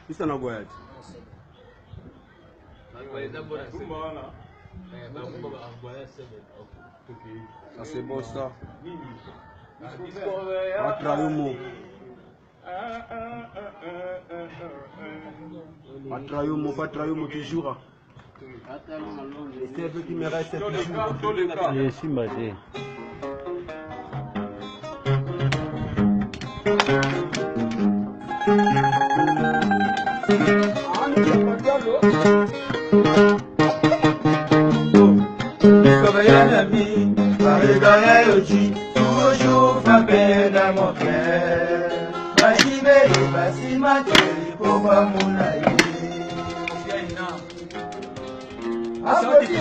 Isa na goya. Ça c'est bon ça. Patrayumo toujours. C'est ce qui me reste toujours. Je suis maté. Toujours frappé dans mon cœur. Basi materi pour pas mon aïe. Asante,